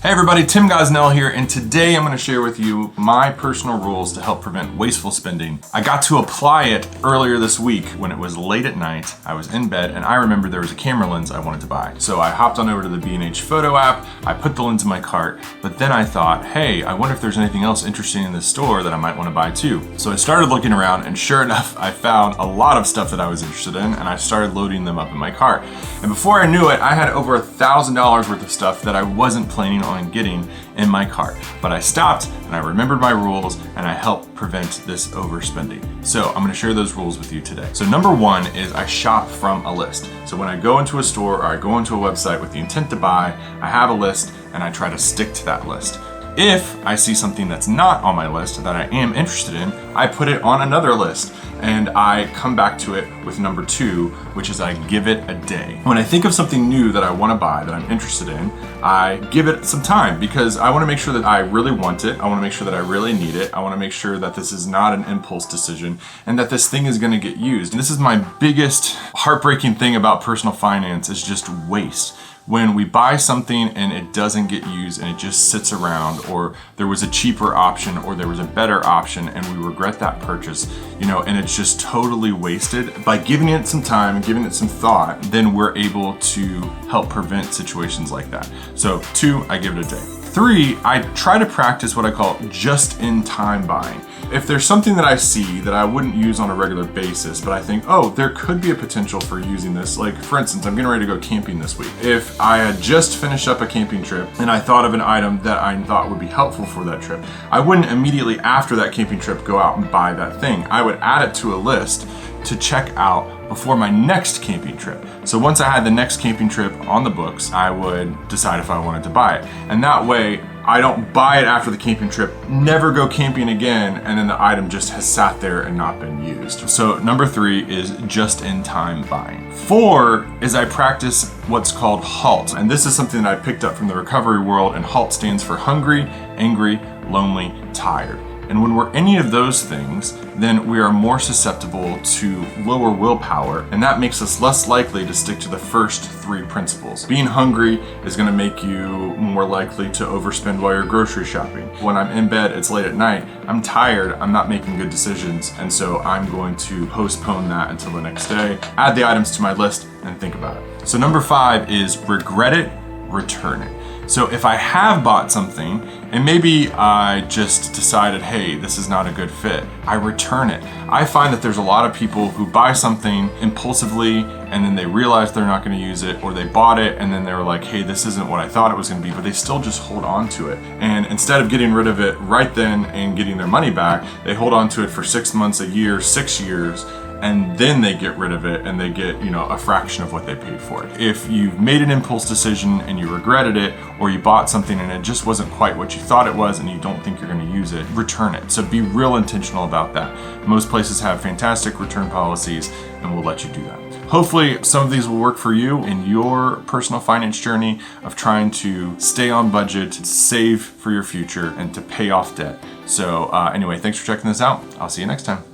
Hey everybody, Tim Gosnell here, and today I'm going to share with you my personal rules to help prevent wasteful spending. I got to apply it earlier this week when it was late at night. I was in bed and I remembered there was a camera lens I wanted to buy. So I hopped on over to the B&H photo app, I put the lens in my cart, but then I thought, hey, I wonder if there's anything else interesting in this store that I might want to buy too. So I started looking around and sure enough, I found a lot of stuff that I was interested in and I started loading them up in my cart. And before I knew it, I had over $1,000 worth of stuff that I wasn't planning on getting in my cart. But I stopped and I remembered my rules and I helped prevent this overspending. So I'm gonna share those rules with you today. So number one is I shop from a list. So when I go into a store or I go into a website with the intent to buy, I have a list and I try to stick to that list. If I see something that's not on my list that I am interested in, I put it on another list and I come back to it with number two, which is I give it a day. When I think of something new that I want to buy, that I'm interested in, I give it some time because I want to make sure that I really want it. I want to make sure that I really need it. I want to make sure that this is not an impulse decision and that this thing is going to get used. And this is my biggest heartbreaking thing about personal finance is just waste. When we buy something and it doesn't get used and it just sits around, or there was a cheaper option or there was a better option and we regret that purchase, and it's just totally wasted. By giving it some time and giving it some thought, then we're able to help prevent situations like that. So 2, I give it a day. 3, I try to practice what I call just-in-time buying. If there's something that I see that I wouldn't use on a regular basis, but I think, oh, there could be a potential for using this. Like, for instance, I'm getting ready to go camping this week. If I had just finished up a camping trip and I thought of an item that I thought would be helpful for that trip, I wouldn't immediately after that camping trip go out and buy that thing. I would add it to a list to check out before my next camping trip. So once I had the next camping trip on the books, I would decide if I wanted to buy it. And that way, I don't buy it after the camping trip, never go camping again, and then the item just has sat there and not been used. So number 3 is just-in-time buying. 4 is I practice what's called Halt. And this is something that I picked up from the recovery world, and Halt stands for hungry, angry, lonely, tired. And when we're any of those things, then we are more susceptible to lower willpower, and that makes us less likely to stick to the first 3 principles. Being hungry is going to make you more likely to overspend while you're grocery shopping. When I'm in bed, it's late at night, I'm tired, I'm not making good decisions, and so I'm going to postpone that until the next day, add the items to my list, and think about it. So number 5 is regret it, return it. So if I have bought something and maybe I just decided, hey, this is not a good fit, I return it. I find that there's a lot of people who buy something impulsively and then they realize they're not going to use it, or they bought it and then they were like, hey, this isn't what I thought it was going to be, but they still just hold on to it. And instead of getting rid of it right then and getting their money back, they hold on to it for 6 months, a year, 6 years, and then they get rid of it and they get, a fraction of what they paid for it. If you've made an impulse decision and you regretted it, or you bought something and it just wasn't quite what you thought it was and you don't think you're going to use it, return it. So be real intentional about that. Most places have fantastic return policies and will let you do that. Hopefully some of these will work for you in your personal finance journey of trying to stay on budget, save for your future, and to pay off debt. So anyway, thanks for checking this out. I'll see you next time.